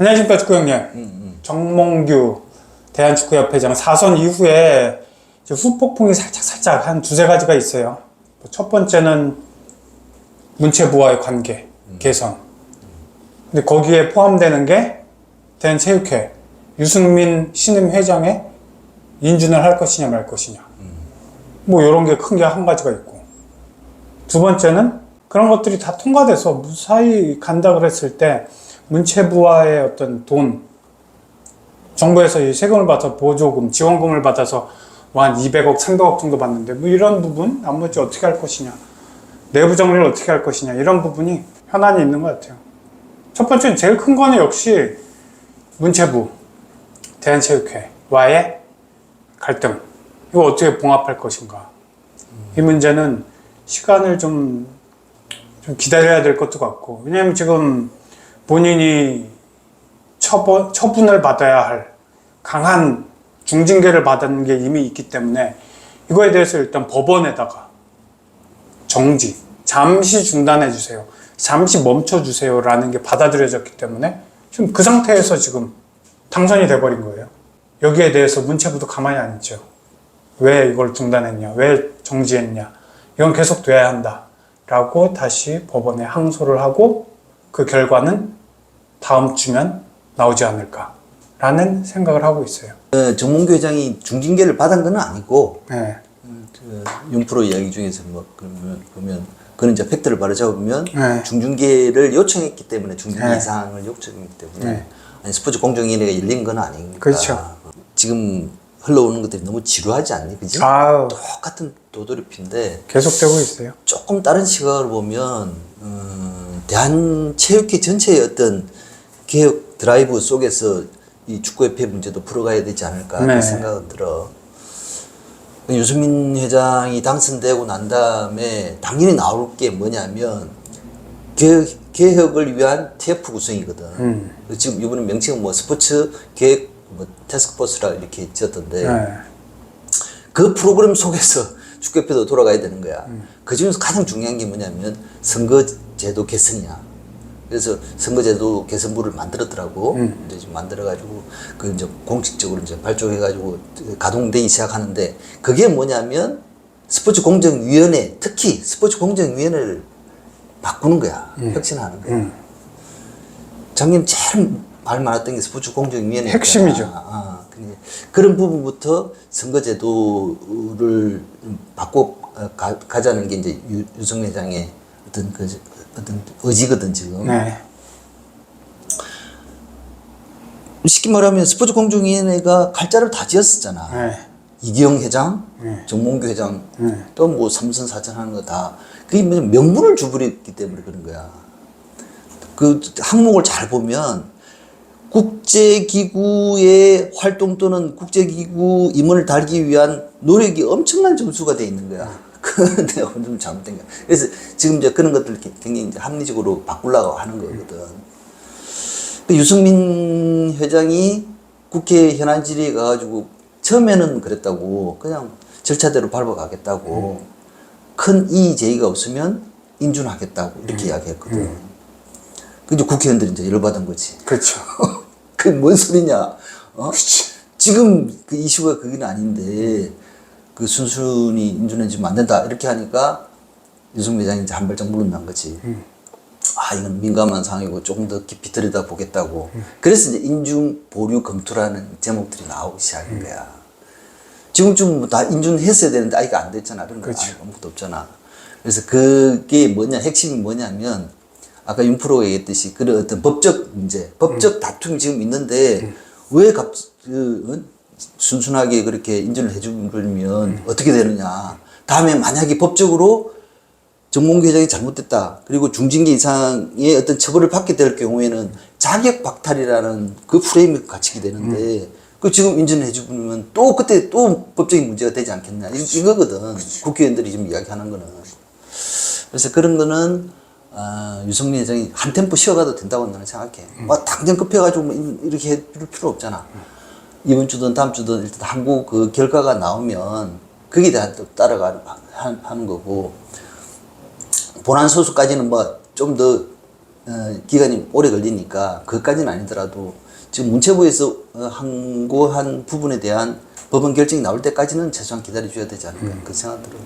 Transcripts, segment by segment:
안녕하십니까 축구 형님. 정몽규 대한축구협회장 사선 이후에 이제 후폭풍이 살짝 한 두세 가지가 있어요. 첫 번째는 문체부와의 관계 개선. 근데 거기에 포함되는 게 대한체육회 유승민 신임 회장의 인준을 할 것이냐 말 것이냐. 뭐 이런 게 큰 게 한 가지가 있고, 두 번째는 그런 것들이 다 통과돼서 무사히 간다 그랬을 때 문체부와의 어떤 돈, 정부에서 이 세금을 받아서 보조금, 지원금을 받아서 뭐 한 200억, 300억 정도 받는데 뭐 이런 부분 나머지 어떻게 할 것이냐, 내부 정리를 어떻게 할 것이냐, 이런 부분이 현안이 있는 것 같아요. 첫 번째는 제일 큰 거는 역시 문체부, 대한체육회와의 갈등, 이거 어떻게 봉합할 것인가. 이 문제는 시간을 좀 기다려야 될 것도 같고, 왜냐면 지금 본인이 처분을 받아야 할 강한 중징계를 받은 게 이미 있기 때문에 이거에 대해서 일단 법원에다가 정지, 잠시 중단해 주세요, 잠시 멈춰 주세요 라는 게 받아들여졌기 때문에 지금 그 상태에서 지금 당선이 돼버린 거예요. 여기에 대해서 문체부도 가만히 안 있죠. 왜 이걸 중단했냐, 왜 정지했냐, 이건 계속 돼야 한다 라고 다시 법원에 항소를 하고, 그 결과는 다음 주면 나오지 않을까 라는 생각을 하고 있어요. 정몽규 회장이 중징계를 받은 건 아니고, 네. 윤프로 이야기 중에서 뭐 보면 그는 이제 팩트를 바로잡으면 네. 중징계를 요청했기 때문에, 중징계 네. 이상을 요청했기 때문에 네. 아니, 스포츠 공정위원회가 열린 건 아니니까. 그렇죠. 지금 흘러오는 것들이 너무 지루하지 않니, 그지? 아우, 똑같은 도돌이핀데 계속되고 있어요. 조금 다른 시각으로 보면 대한체육회 전체의 어떤 개혁 드라이브 속에서 이 축구협회 문제도 풀어가야 되지 않을까, 네. 그런 생각은 들어. 유승민 회장이 당선되고 난 다음에 당연히 나올 게 뭐냐면 개혁을 위한 TF 구성이거든. 지금 이번에 명칭은 뭐 스포츠 계획 뭐 태스크포스라 이렇게 지었던데, 네. 그 프로그램 속에서 축구협회도 돌아가야 되는 거야. 그 중에서 가장 중요한 게 뭐냐면 선거제도 개선이야. 그래서 선거제도 개선부를 만들었더라고. 이제 지금 만들어가지고 그 이제 공식적으로 이제 발족해가지고 가동되기 시작하는데, 그게 뭐냐면 스포츠 공정위원회, 특히 스포츠 공정위원회를 바꾸는 거야. 혁신하는 거야. 작년 제일 말 많았던 게 스포츠 공정위원회 핵심이죠. 그런 부분부터 선거제도를 바꿔 가자는 게 이제 유승민 회장의 어떤 의지거든 지금. 네. 쉽게 말하면 스포츠 공정위원회가 칼자를 다 지었었잖아. 네. 이기영 회장, 네. 정몽규 회장, 네. 또 뭐 삼선 사천 하는 거 다 그게 명분을 주버렸기 때문에 그런 거야. 그 항목을 잘 보면 국제기구의 활동 또는 국제기구 임원을 달기 위한 노력이 엄청난 점수가 돼 있는 거야. 그건 내가 좀 잘못된 거야. 그래서 지금 이제 그런 것들을 굉장히 이제 합리적으로 바꾸려고 하는 거거든. 유승민 회장이 국회 현안 질의에 가가지고 처음에는 그랬다고, 그냥 절차대로 밟아가겠다고, 큰 이의 제의가 없으면 인준하겠다고 이렇게 이야기했거든. 근데 국회의원들이 이제 열받은 거지. 그렇죠. 그게 뭔 소리냐? 그렇지. 지금 그 이슈가 그게 아닌데 그 순순히 인준해주면 안 된다 이렇게 하니까 유승민 회장이 이제 한 발짝 물러난 거지. 아, 이건 민감한 상황이고 조금 더 깊이 들여다 보겠다고. 그래서 이제 인준 보류 검토라는 제목들이 나오기 시작한 거야. 지금쯤 다 인준했어야 되는데 아이가 안 됐잖아. 그런 거 그렇죠. 아무것도 없잖아. 그래서 그게 뭐냐, 핵심이 뭐냐면 아까 윤프로가 얘기했듯이 그런 어떤 법적 문제, 법적 다툼이 지금 있는데 왜 순순하게 그렇게 인준을 해주면 어떻게 되느냐. 다음에 만약에 법적으로 정몽규 회장이 잘못됐다, 그리고 중징계 이상의 어떤 처벌을 받게 될 경우에는 자격 박탈이라는 그 프레임이 갇히게 되는데, 그 지금 인준해주면 또 그때 또 법적인 문제가 되지 않겠냐. 이거거든. 국회의원들이 지금 이야기하는 거는. 그래서 그런 거는 유승민 회장이 한 템포 쉬어가도 된다고 나는 생각해. 당장 급해가지고 뭐 이렇게 해줄 필요 없잖아. 이번 주든 다음 주든 일단 한국 그 결과가 나오면 거기에 대한 또 따라가는 거고, 본안 소수까지는 뭐 좀 더 기간이 오래 걸리니까 그것까지는 아니더라도 지금 문체부에서 항고한 부분에 대한 법원 결정이 나올 때까지는 최소한 기다려줘야 되지 않을까 그 생각 들어요.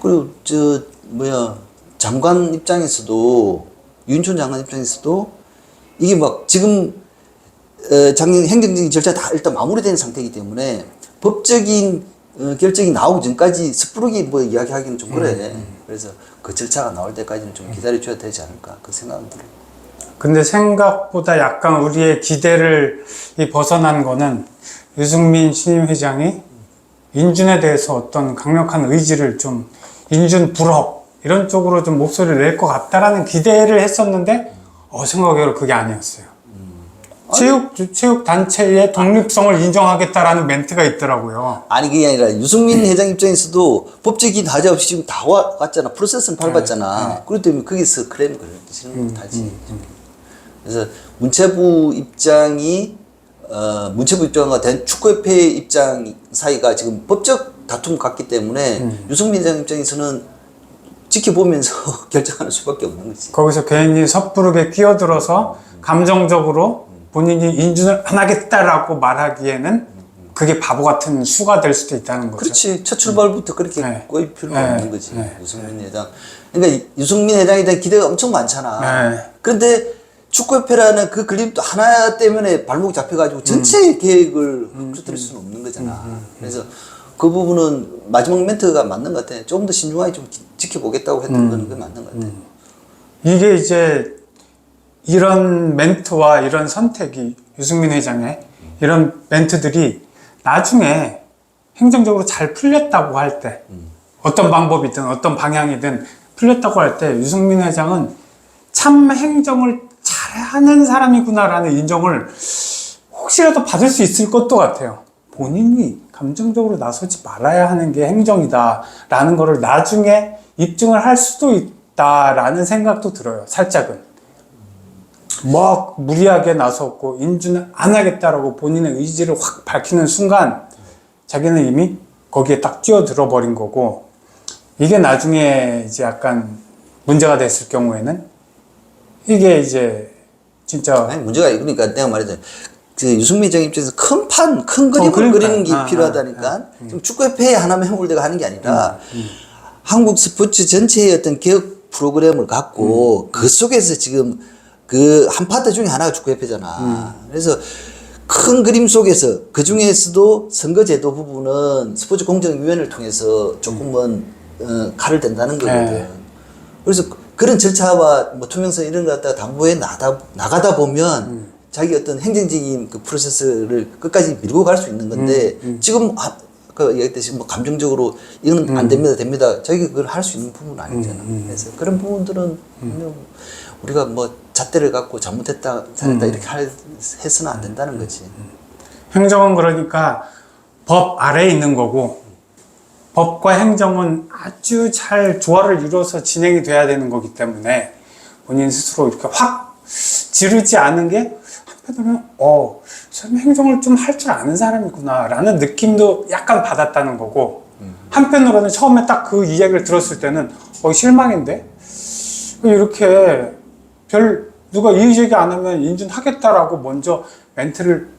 그리고 장관 입장에서도 윤천 장관 입장에서도 이게 막 지금 행정적인 절차 다 일단 마무리된 상태이기 때문에 법적인 결정이 나오기 전까지 섣부르게 뭐 이야기하기는 좀 그래. 그래서 그 절차가 나올 때까지는 좀 기다려줘야 되지 않을까 그 생각은 들어요. 근데 생각보다 약간 우리의 기대를 벗어난 거는 유승민 신임 회장이 인준에 대해서 어떤 강력한 의지를 좀 인준 불허 이런 쪽으로 좀 목소리를 낼 것 같다라는 기대를 했었는데 생각외로 그게 아니었어요. 체육 단체의 독립성을 인정하겠다라는 멘트가 있더라고요. 아니 그게 아니라 유승민 회장 입장에서도 법적인 하자 없이 지금 다 왔잖아. 프로세스는 밟았잖아. 그렇기 때문에 거기서 크레임 걸리는 못하지. 그래서 문체부 입장과 축구협회 입장 사이가 지금 법적 다툼 같기 때문에 유승민 회장 입장에서는 지켜보면서 결정하는 수밖에 없는 거지. 거기서 괜히 섣부르게 끼어들어서 감정적으로 본인이 인준을 안 하겠다라고 말하기에는 그게 바보 같은 수가 될 수도 있다는 거죠. 그렇지. 첫 출발부터 그렇게 꼬일 필요가 없는 거지. 유승민 회장. 그러니까 유승민 회장에 대한 기대가 엄청 많잖아. 그런데 축구협회라는 그 그림도 하나 때문에 발목이 잡혀가지고 전체 계획을 흐트릴 수는 없는 거잖아. 그래서 그 부분은 마지막 멘트가 맞는 것 같아. 조금 더 신중하게 좀 지켜보겠다고 했던 거는 그게 맞는 것 같아. 이게 이제 이런 멘트와 이런 선택이 유승민 회장의 이런 멘트들이 나중에 행정적으로 잘 풀렸다고 할 때 어떤 방법이든 어떤 방향이든 풀렸다고 할 때 유승민 회장은 참 행정을 잘하는 사람이구나라는 인정을 혹시라도 받을 수 있을 것도 같아요. 본인이 감정적으로 나서지 말아야 하는 게 행정이다라는 거를 나중에 입증을 할 수도 있다라는 생각도 들어요. 살짝은. 막 무리하게 나섰고 인준을 안 하겠다라고 본인의 의지를 확 밝히는 순간 자기는 이미 거기에 딱 뛰어들어 버린 거고, 이게 나중에 이제 약간 문제가 됐을 경우에는 이게 이제 진짜 아니 문제가 그러니까 내가 말했잖아. 그 유승민 회장 입장에서 큰 그림을 그리는 게 필요하다니까. 지금 축구협회 하나만 해물대가 하는 게 아니라 한국 스포츠 전체의 어떤 개혁 프로그램을 갖고 그 속에서 지금 그 한 파트 중에 하나가 축구협회잖아. 그래서 큰 그림 속에서 그 중에서도 선거제도 부분은 스포츠 공정위원회를 통해서 조금은 칼을 댄다는 거거든. 그래서 그런 절차와 뭐 투명성 이런 거 갖다가 담보에 나가다 보면 자기 어떤 행정적인 그 프로세스를 끝까지 밀고 갈 수 있는 건데 지금 아까 얘기했듯이 뭐 감정적으로 이건 안 됩니다. 자기가 그걸 할 수 있는 부분은 아니잖아. 그래서 그런 부분들은 우리가 뭐 잣대를 갖고 잘했다 이렇게 해서는 안 된다는 거지. 행정은 그러니까 법 아래에 있는 거고 법과 행정은 아주 잘 조화를 이루어서 진행이 돼야 되는 거기 때문에 본인 스스로 이렇게 확 지르지 않은 게 한편으로는 설마 행정을 좀 할 줄 아는 사람이구나 라는 느낌도 약간 받았다는 거고, 한편으로는 처음에 딱 그 이야기를 들었을 때는 실망인데 이렇게 누가 이의제기 안 하면 인준하겠다라고 먼저 멘트를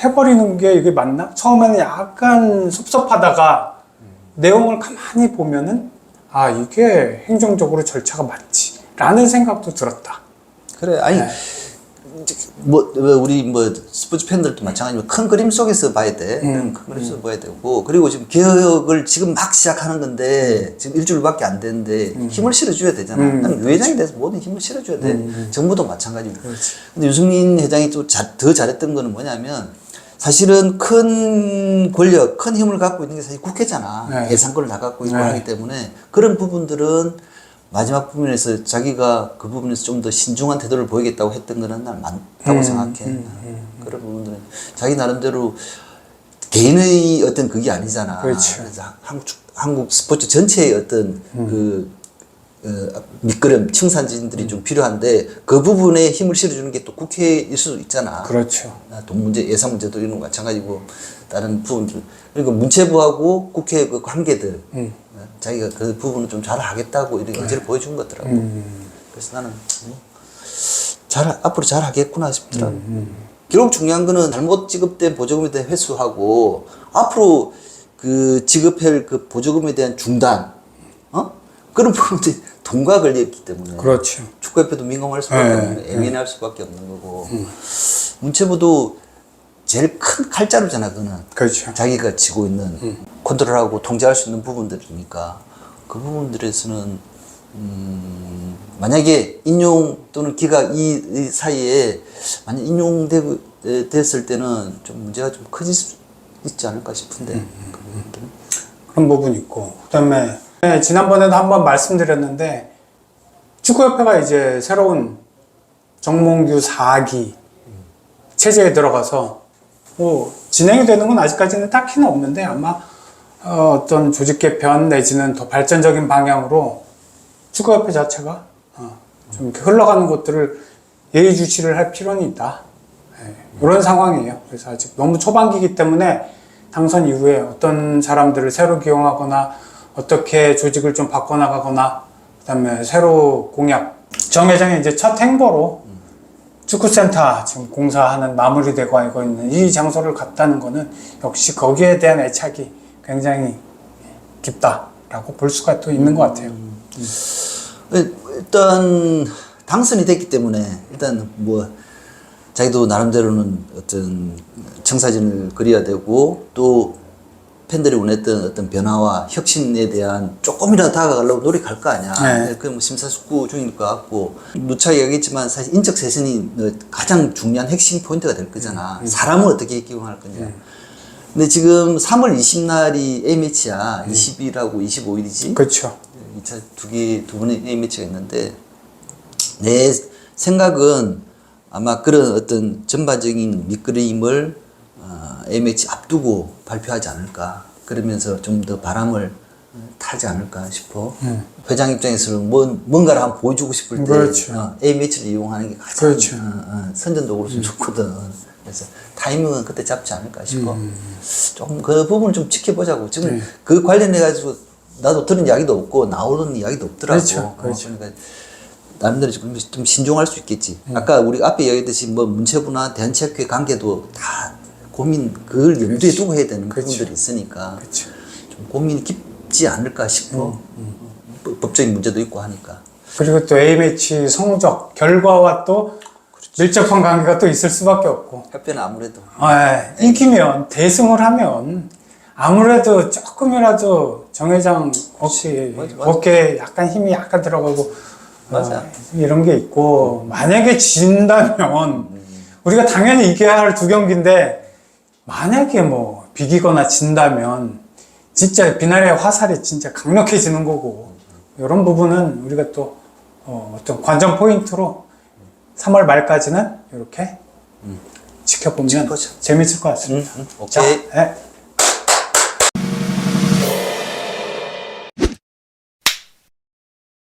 해버리는 게 이게 맞나? 처음에는 약간 섭섭하다가 내용을 가만히 보면은 이게 행정적으로 절차가 맞지 라는 생각도 들었다. 그래. 아니 우리 스포츠 팬들도 마찬가지지만 큰 그림 속에서 봐야 돼. 큰 그림 속에서 봐야 되고, 그리고 지금 개혁을 지금 막 시작하는 건데 지금 일주일밖에 안 됐는데 힘을 실어줘야 되잖아. 나는 회장에 대해서 모든 힘을 실어줘야 돼. 정부도 마찬가지고. 근데 유승민 회장이 또 더 잘했던 거는 뭐냐면, 사실은 큰 권력, 큰 힘을 갖고 있는 게 사실 국회잖아. 예산권을 다 갖고 있고 하기 때문에 그런 부분들은 마지막 부분에서 자기가 그 부분에서 좀 더 신중한 태도를 보이겠다고 했던 거는 난 맞다고 생각해. 그런 부분들은 자기 나름대로 개인의 어떤 그게 아니잖아. 그렇죠. 그래서 한국 스포츠 전체의 어떤 밑거름, 청산진들이 좀 필요한데 그 부분에 힘을 실어주는 게 또 국회일 수도 있잖아. 그렇죠. 돈 문제, 예산 문제도 이런 거 마찬가지고 다른 부분들. 그리고 문체부하고 국회 그 관계들. 자기가 그 부분을 좀 잘 하겠다고 이렇게 의지를 보여준 것 같더라고. 그래서 나는 앞으로 잘 하겠구나 싶더라고요. 결국 중요한 거는 잘못 지급된 보조금에 대한 회수하고 앞으로 그 지급할 그 보조금에 대한 중단, 그런 부분들이 돈과 걸려있기 때문에. 그렇죠. 축구협회도 민감할 수밖에 없는, 예민할 수밖에 없는 거고. 문체부도 제일 큰 칼자루잖아, 그거는. 그렇죠. 자기가 지고 있는, 컨트롤하고 통제할 수 있는 부분들이니까. 그 부분들에서는, 만약에 인용 또는 기각 이 사이에 만약 인용됐을 때는 좀 문제가 좀 커질 수 있지 않을까 싶은데. 그 부분들은. 그런 부분이 있고. 그 다음에, 지난번에도 한번 말씀드렸는데, 축구협회가 이제 새로운 정몽규 4기 체제에 들어가서, 뭐, 진행이 되는 건 아직까지는 딱히는 없는데, 아마, 어떤 조직 개편 내지는 더 발전적인 방향으로 축구협회 자체가 좀 이렇게 흘러가는 것들을 예의주시를 할 필요는 있다. 이런 상황이에요. 그래서 아직 너무 초반기이기 때문에 당선 이후에 어떤 사람들을 새로 기용하거나 어떻게 조직을 좀 바꿔나가거나 그다음에 새로 공약 정 회장의 이제 첫 행보로 축구센터 지금 공사하는 마무리되고 있는 이 장소를 갔다는 거는 역시 거기에 대한 애착이 굉장히 깊다라고 볼 수가 또 있는 것 같아요. 일단 당선이 됐기 때문에 일단 뭐 자기도 나름대로는 어떤 청사진을 그려야 되고 또 팬들이 원했던 어떤 변화와 혁신에 대한 조금이라도 다가가려고 노력할 거 아니야. 네. 그 뭐 심사숙고 중일 것 같고 누차 얘기했지만 사실 인적 쇄신이 가장 중요한 핵심 포인트가 될 거잖아. 사람을 어떻게 기용할 거냐. 근데 지금 3월 20날이 A매치야. 20일하고 25일이지. 그렇죠. 2차 두 번의 A매치가 있는데 내 생각은 아마 그런 어떤 전반적인 밑그림을 A매치 앞두고 발표하지 않을까. 그러면서 좀 더 바람을 타지 않을까 싶어. 회장 입장에서는 뭔가를 한번 보여주고 싶을 때 그렇죠. A매치를 이용하는 게 가장 그렇죠. 선전도구로서 좋거든. 그래서 타이밍은 그때 잡지 않을까 싶어. 좀 그 부분을 좀 지켜보자고. 지금 그 관련해가지고 나도 들은 이야기도 없고 나오는 이야기도 없더라고. 그렇죠. 그렇죠. 그러니까 나름대로 좀 신중할 수 있겠지. 아까 우리 앞에 이야기했듯이 뭐 문체부나 대한체육회 관계도 다 고민, 그걸 염두에 두고 해야 되는 부분들이 있으니까 좀 고민이 깊지 않을까 싶어. 법적인 문제도 있고 하니까. 그리고 또 A매치 성적, 결과와 또 밀접한 관계가 또 있을 수밖에 없고. 협회는 아무래도. 이기면, 대승을 하면 아무래도 조금이라도 정 회장 어깨에 약간 힘이 약간 들어가고 맞아. 이런 게 있고 만약에 진다면 우리가 당연히 이겨야 할 두 경기인데 만약에 뭐 비기거나 진다면 진짜 비나리의 화살이 진짜 강력해지는 거고 이런 부분은 우리가 또 어떤 관전 포인트로 3월 말까지는 이렇게 지켜보면 재밌을 것 같습니다. 오케이. 자,